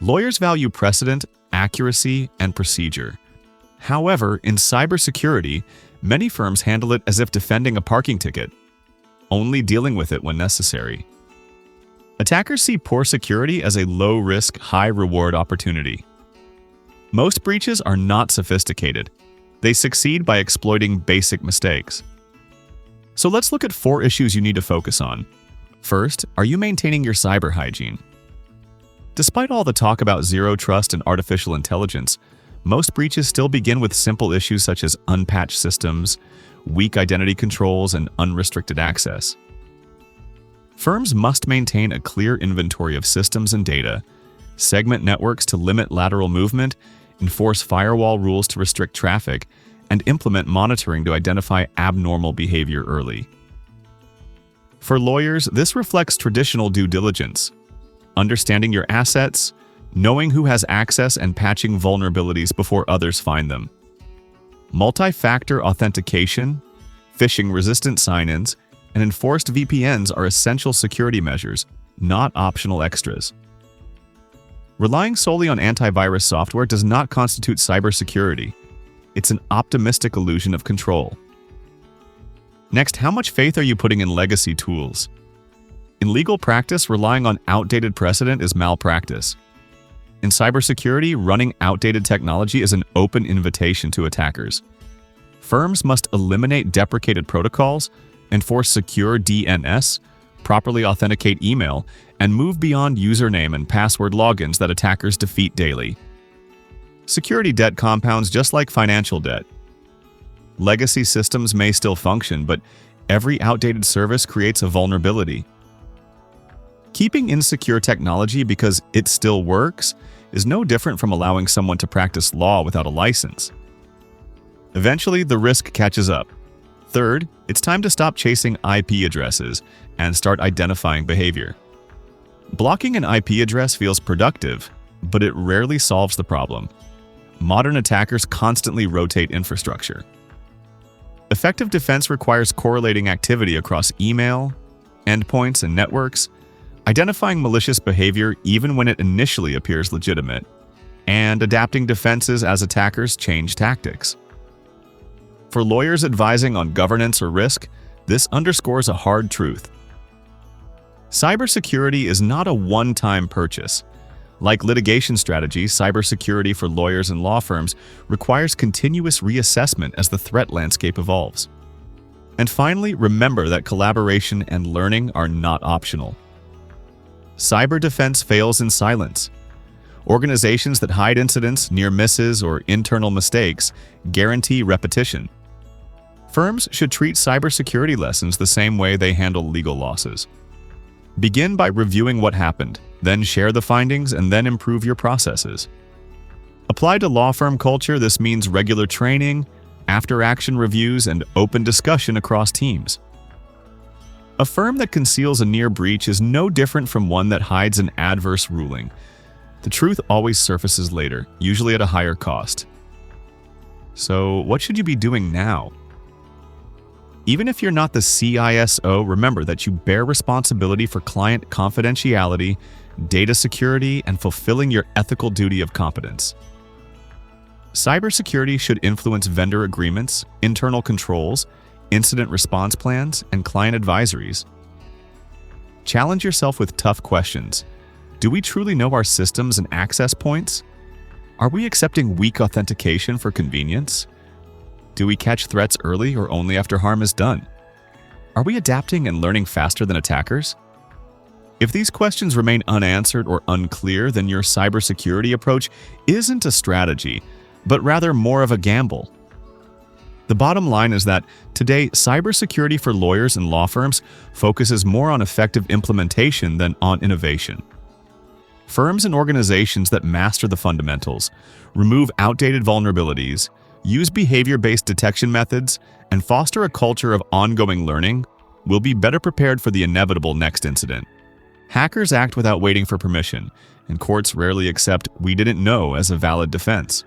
Lawyers value precedent, accuracy, and procedure. However, in cybersecurity, many firms handle it as if defending a parking ticket, only dealing with it when necessary. Attackers see poor security as a low-risk, high-reward opportunity. Most breaches are not sophisticated. They succeed by exploiting basic mistakes. So let's look at 4 issues you need to focus on. First, are you maintaining your cyber hygiene? Despite all the talk about zero trust and artificial intelligence, most breaches still begin with simple issues such as unpatched systems, weak identity controls, and unrestricted access. Firms must maintain a clear inventory of systems and data, segment networks to limit lateral movement, enforce firewall rules to restrict traffic, and implement monitoring to identify abnormal behavior early. For lawyers, this reflects traditional due diligence, understanding your assets, knowing who has access, and patching vulnerabilities before others find them. Multi-factor authentication, phishing-resistant sign-ins, and enforced VPNs are essential security measures, not optional extras. Relying solely on antivirus software does not constitute cybersecurity. It's an optimistic illusion of control. Next, how much faith are you putting in legacy tools? In legal practice, relying on outdated precedent is malpractice. In cybersecurity, running outdated technology is an open invitation to attackers. Firms must eliminate deprecated protocols, enforce secure DNS, properly authenticate email, and move beyond username and password logins that attackers defeat daily. Security debt compounds just like financial debt. Legacy systems may still function, but every outdated service creates a vulnerability. Keeping insecure technology because it still works is no different from allowing someone to practice law without a license. Eventually, the risk catches up. Third, it's time to stop chasing IP addresses and start identifying behavior. Blocking an IP address feels productive, but it rarely solves the problem. Modern attackers constantly rotate infrastructure. Effective defense requires correlating activity across email, endpoints, and networks, identifying malicious behavior even when it initially appears legitimate, and adapting defenses as attackers change tactics. For lawyers advising on governance or risk, this underscores a hard truth. Cybersecurity is not a one-time purchase. Like litigation strategy, cybersecurity for lawyers and law firms requires continuous reassessment as the threat landscape evolves. And finally, remember that collaboration and learning are not optional. Cyber defense fails in silence. Organizations that hide incidents, near misses, or internal mistakes guarantee repetition. Firms should treat cybersecurity lessons the same way they handle legal losses. Begin by reviewing what happened, then share the findings, and then improve your processes. Applied to law firm culture, this means regular training, after-action reviews, and open discussion across teams. A firm that conceals a near breach is no different from one that hides an adverse ruling. The truth always surfaces later, usually at a higher cost. So, what should you be doing now? Even if you're not the CISO, remember that you bear responsibility for client confidentiality, data security, and fulfilling your ethical duty of competence. Cybersecurity should influence vendor agreements, internal controls, incident response plans, and client advisories. Challenge yourself with tough questions. Do we truly know our systems and access points? Are we accepting weak authentication for convenience? Do we catch threats early or only after harm is done? Are we adapting and learning faster than attackers? If these questions remain unanswered or unclear, then your cybersecurity approach isn't a strategy, but rather more of a gamble. The bottom line is that today, cybersecurity for lawyers and law firms focuses more on effective implementation than on innovation. Firms and organizations that master the fundamentals, remove outdated vulnerabilities, use behavior-based detection methods, and foster a culture of ongoing learning will be better prepared for the inevitable next incident. Hackers act without waiting for permission, and courts rarely accept "we didn't know" as a valid defense.